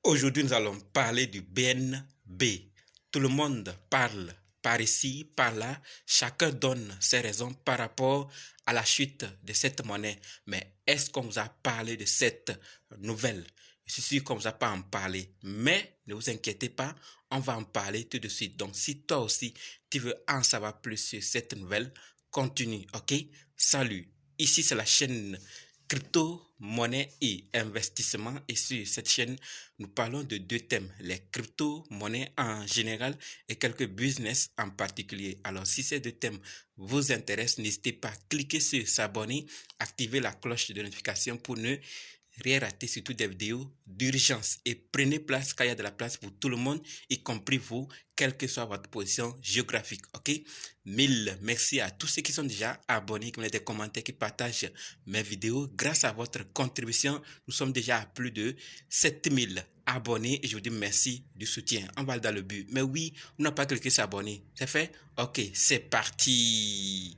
Aujourd'hui, nous allons parler du BNB. Tout le monde parle par ici, par là. Chacun donne ses raisons par rapport à la chute de cette monnaie. Mais est-ce qu'on vous a parlé de cette nouvelle? Je suis sûr qu'on ne vous a pas en parlé. Mais ne vous inquiétez pas, on va en parler tout de suite. Donc, si toi aussi, tu veux en savoir plus sur cette nouvelle, continue, ok? Salut, ici c'est la chaîne Crypto, monnaie et investissement. Et sur cette chaîne, nous parlons de deux thèmes, les crypto-monnaies en général et quelques business en particulier. Alors, si ces deux thèmes vous intéressent, n'hésitez pas à cliquer sur s'abonner, activer la cloche de notification pour ne rien rater, surtout des vidéos d'urgence. Et prenez place car il y a de la place pour tout le monde, y compris vous, quelle que soit votre position géographique. Ok? Mille merci à tous ceux qui sont déjà abonnés, qui mettent des commentaires, qui partagent mes vidéos. Grâce à votre contribution, nous sommes déjà à plus de 7000 abonnés et je vous dis merci du soutien. On va dans le but. Mais oui, on n'a pas cliqué sur abonner. C'est fait? Ok, c'est parti.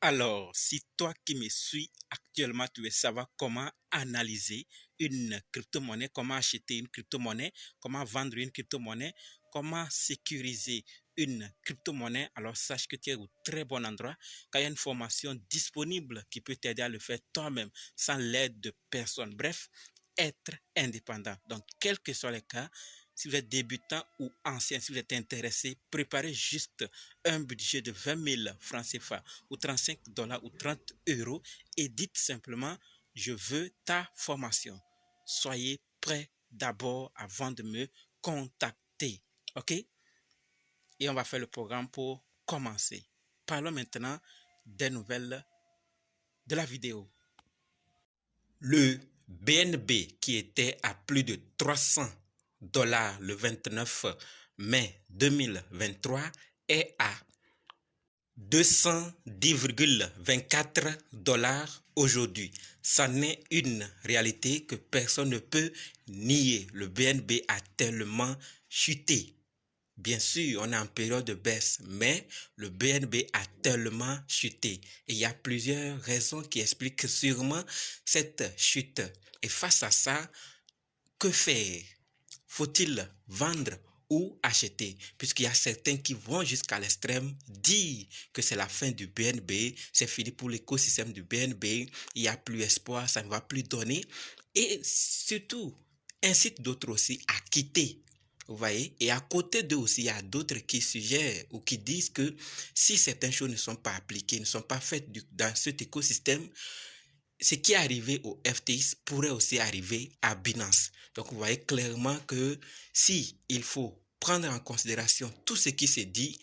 Alors, si toi qui me suis actuellement, tu veux savoir comment analyser une crypto-monnaie, comment acheter une crypto-monnaie, comment vendre une crypto-monnaie, comment sécuriser une crypto-monnaie, alors sache que tu es au très bon endroit, car il y a une formation disponible qui peut t'aider à le faire toi-même, sans l'aide de personne. Bref, être indépendant. Donc, quels que soient les cas, si vous êtes débutant ou ancien, si vous êtes intéressé, préparez juste un budget de 20 000 francs CFA ou 35 $ ou 30 € et dites simplement, je veux ta formation. Soyez prêts d'abord avant de me contacter. OK? Et on va faire le programme pour commencer. Parlons maintenant des nouvelles de la vidéo. Le BNB qui était à plus de 300 $ le 29 mai 2023 est à 210,24 $ aujourd'hui. Ça n'est une réalité que personne ne peut nier. Le BNB a tellement chuté. Bien sûr, on est en période de baisse, mais le BNB a tellement chuté. Et il y a plusieurs raisons qui expliquent sûrement cette chute. Et face à ça, que faire? Faut-il vendre ou acheter? Puisqu'il y a certains qui vont jusqu'à l'extrême dire que c'est la fin du BNB, c'est fini pour l'écosystème du BNB, il n'y a plus espoir, ça ne va plus donner. Et surtout, incite d'autres aussi à quitter. Vous voyez? Et à côté d'eux aussi, il y a d'autres qui suggèrent ou qui disent que si certaines choses ne sont pas appliquées, ne sont pas faites dans cet écosystème, ce qui est arrivé au FTX pourrait aussi arriver à Binance. Donc, vous voyez clairement que si il faut prendre en considération tout ce qui se dit,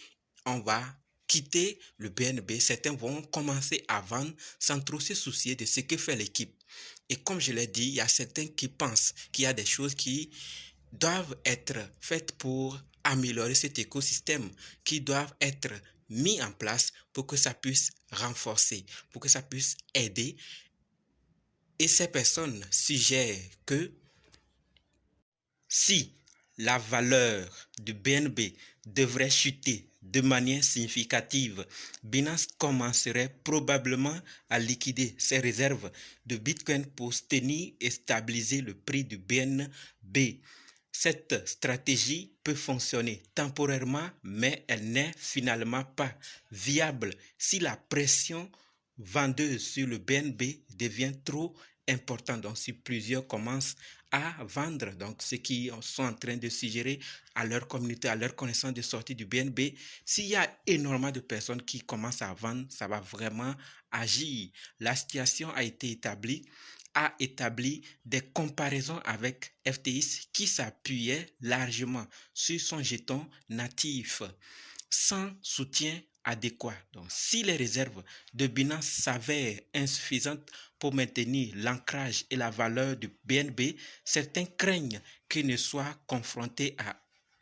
on va quitter le BNB. Certains vont commencer à vendre sans trop se soucier de ce que fait l'équipe. Et comme je l'ai dit, il y a certains qui pensent qu'il y a des choses qui doivent être faites pour améliorer cet écosystème, qui doivent être mis en place pour que ça puisse renforcer, pour que ça puisse aider. Et ces personnes suggèrent que si la valeur du BNB devrait chuter de manière significative, Binance commencerait probablement à liquider ses réserves de Bitcoin pour soutenir et stabiliser le prix du BNB. Cette stratégie peut fonctionner temporairement, mais elle n'est finalement pas viable si la pression vendeuse sur le BNB devient trop important. Donc, si plusieurs commencent à vendre, donc ceux qui sont en train de suggérer à leur communauté, à leur connaissance de sortie du BNB, s'il y a énormément de personnes qui commencent à vendre, ça va vraiment agir. La situation a établi des comparaisons avec FTX qui s'appuyait largement sur son jeton natif sans soutien adéquat. Donc, si les réserves de Binance s'avèrent insuffisantes pour maintenir l'ancrage et la valeur du BNB, certains craignent qu'il ne soit confronté à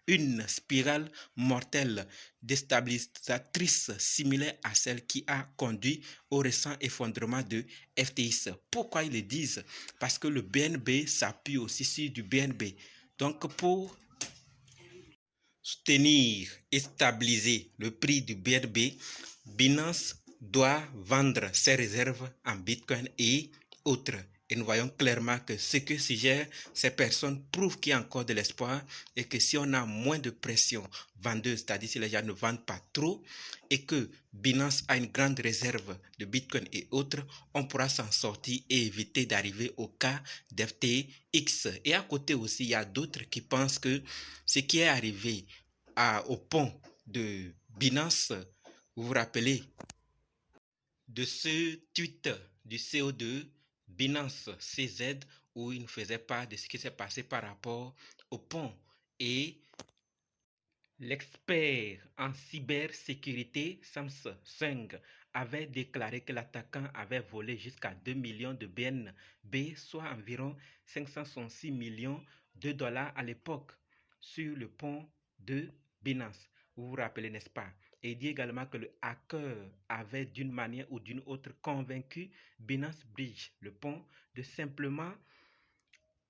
une spirale mortelle déstabilisatrice similaire à celle qui a conduit au récent effondrement de FTX. Pourquoi ils le disent? Parce que le BNB s'appuie aussi sur du BNB. Donc, pour soutenir et stabiliser le prix du BNB, Binance doit vendre ses réserves en Bitcoin et autres. Et nous voyons clairement que ce que suggèrent ces personnes prouve qu'il y a encore de l'espoir et que si on a moins de pression vendeuse, c'est-à-dire si les gens ne vendent pas trop et que Binance a une grande réserve de Bitcoin et autres, on pourra s'en sortir et éviter d'arriver au cas d'FTX. Et à côté aussi, il y a d'autres qui pensent que ce qui est arrivé au pont de Binance, vous vous rappelez de ce tweet du CEO de Binance CZ où il ne faisait pas de ce qui s'est passé par rapport au pont. Et l'expert en cybersécurité Samsung avait déclaré que l'attaquant avait volé jusqu'à 2 millions de BNB, soit environ 566 millions de dollars à l'époque, sur le pont de Binance. Vous vous rappelez, n'est-ce pas? Et il dit également que le hacker avait d'une manière ou d'une autre convaincu Binance Bridge, le pont, de simplement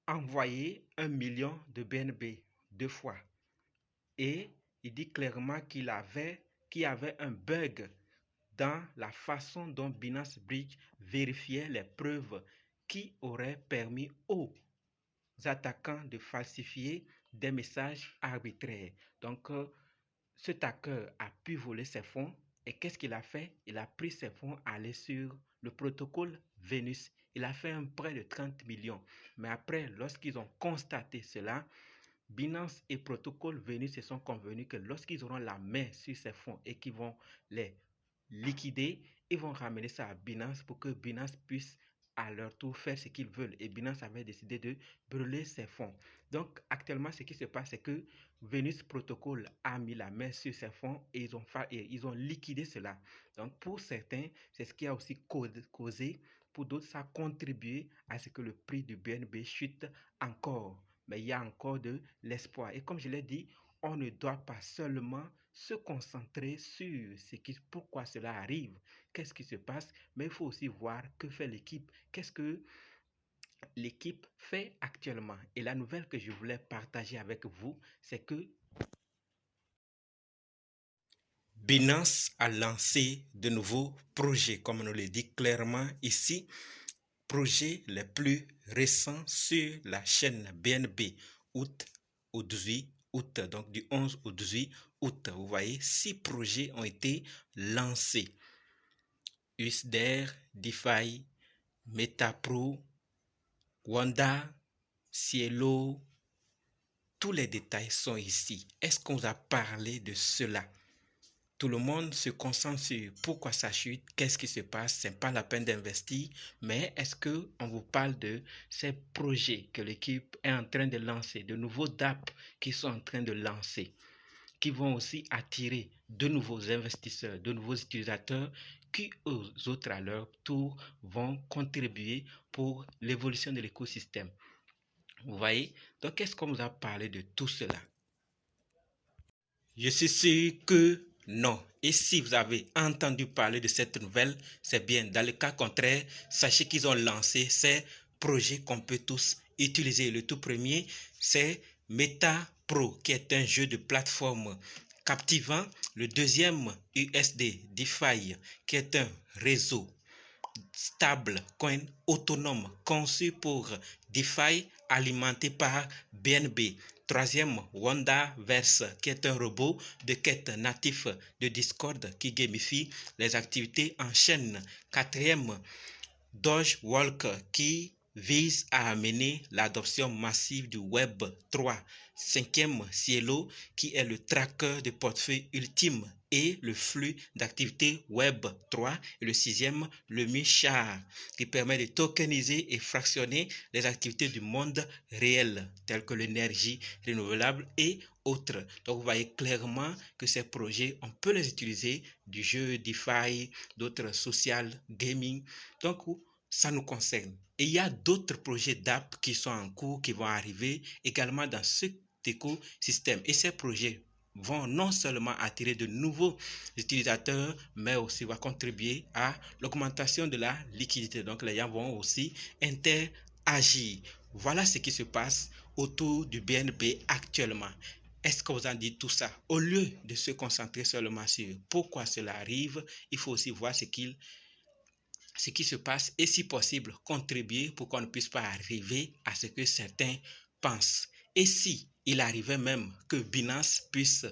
envoyer 1 million de BNB 2 fois. Et il dit clairement qu'il y avait un bug dans la façon dont Binance Bridge vérifiait les preuves qui auraient permis aux attaquants de falsifier des messages arbitraires. Donc, cet hacker a pu voler ses fonds et qu'est-ce qu'il a fait? Il a pris ses fonds, allé sur le protocole Venus. Il a fait un prêt de 30 millions. Mais après, lorsqu'ils ont constaté cela, Binance et Protocole Venus se sont convenus que lorsqu'ils auront la main sur ces fonds et qu'ils vont les liquider, ils vont ramener ça à Binance pour que Binance puisse à leur tour faire ce qu'ils veulent. Et Binance avait décidé de brûler ses fonds. Donc actuellement, ce qui se passe, c'est que Venus Protocol a mis la main sur ses fonds et ils ont liquidé cela. Donc pour certains, c'est ce qui a aussi causé, pour d'autres, ça a contribué à ce que le prix du BNB chute encore. Mais il y a encore de l'espoir. Et comme je l'ai dit, on ne doit pas seulement se concentrer sur pourquoi cela arrive, qu'est-ce qui se passe, mais il faut aussi voir que fait l'équipe, qu'est-ce que l'équipe fait actuellement. Et la nouvelle que je voulais partager avec vous, c'est que Binance a lancé de nouveaux projets, comme on le dit clairement ici, projets les plus récents sur la chaîne BNB, août au 18 août, donc du 11 au 18 août. Vous voyez, 6 projets ont été lancés. USDR, DeFi, MetaPro, Wanda, Cielo, tous les détails sont ici. Est-ce qu'on vous a parlé de cela? Tout le monde se concentre sur pourquoi ça chute, qu'est-ce qui se passe, c'est pas la peine d'investir, mais est-ce qu'on vous parle de ces projets que l'équipe est en train de lancer, de nouveaux DApp qui sont en train de lancer, qui vont aussi attirer de nouveaux investisseurs, de nouveaux utilisateurs qui, aux autres à leur tour, vont contribuer pour l'évolution de l'écosystème. Vous voyez? Donc, est-ce qu'on vous a parlé de tout cela? Je suis sûr que non. Et si vous avez entendu parler de cette nouvelle, c'est bien. Dans le cas contraire, sachez qu'ils ont lancé ces projets qu'on peut tous utiliser. Le tout premier, c'est MetaPro, qui est un jeu de plateforme captivant. Le deuxième, USD DeFi, qui est un réseau stable, coin autonome, conçu pour DeFi, alimenté par BNB. Troisième, Wandaverse, qui est un robot de quête natif de Discord qui gamifie les activités en chaîne. Quatrième, Doge-Walk, qui vise à amener l'adoption massive du Web 3. Cinquième, Cielo, qui est le tracker de portefeuille ultime et le flux d'activité Web 3. Et le sixième, le MICHAR, qui permet de tokeniser et fractionner les activités du monde réel, telles que l'énergie renouvelable et autres. Donc, vous voyez clairement que ces projets, on peut les utiliser du jeu DeFi, d'autres social gaming. Donc, ça nous concerne. Et il y a d'autres projets d'app qui sont en cours, qui vont arriver également dans cet écosystème. Et ces projets vont non seulement attirer de nouveaux utilisateurs, mais aussi vont contribuer à l'augmentation de la liquidité. Donc, les gens vont aussi interagir. Voilà ce qui se passe autour du BNB actuellement. est-ce que vous en dites tout ça? Au lieu de se concentrer seulement sur pourquoi cela arrive, il faut aussi voir ce qui se passe et si possible contribuer pour qu'on ne puisse pas arriver à ce que certains pensent. Et si il arrivait même que Binance puisse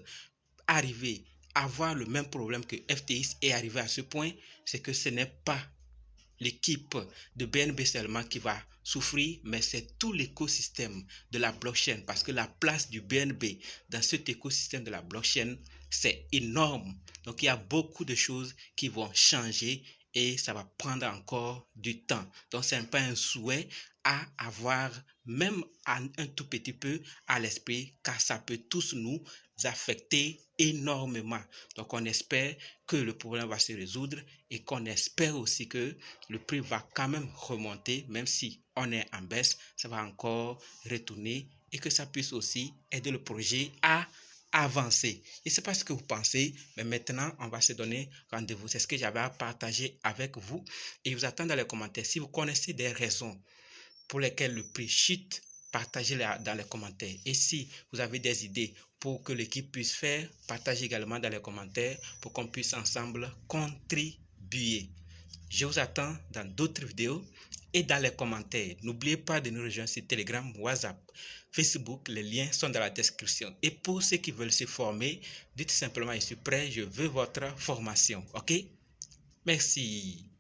arriver à avoir le même problème que FTX est arrivé à ce point, c'est que ce n'est pas l'équipe de BNB seulement qui va souffrir, mais c'est tout l'écosystème de la blockchain parce que la place du BNB dans cet écosystème de la blockchain, c'est énorme. Donc, il y a beaucoup de choses qui vont changer et ça va prendre encore du temps. Donc, ce n'est pas un souhait à avoir même un tout petit peu à l'esprit car ça peut tous nous affecter énormément. Donc, on espère que le problème va se résoudre et qu'on espère aussi que le prix va quand même remonter, même si on est en baisse, ça va encore retourner et que ça puisse aussi aider le projet à avancer. Je ne sais pas ce que vous pensez, mais maintenant, on va se donner rendez-vous. C'est ce que j'avais à partager avec vous et vous attends dans les commentaires. Si vous connaissez des raisons pour lesquelles le prix chute, partagez-les dans les commentaires. Et si vous avez des idées pour que l'équipe puisse faire, partagez également dans les commentaires pour qu'on puisse ensemble contribuer. Je vous attends dans d'autres vidéos et dans les commentaires. N'oubliez pas de nous rejoindre sur Telegram, WhatsApp, Facebook. Les liens sont dans la description. Et pour ceux qui veulent se former, dites simplement, je suis prêt, je veux votre formation. OK? Merci.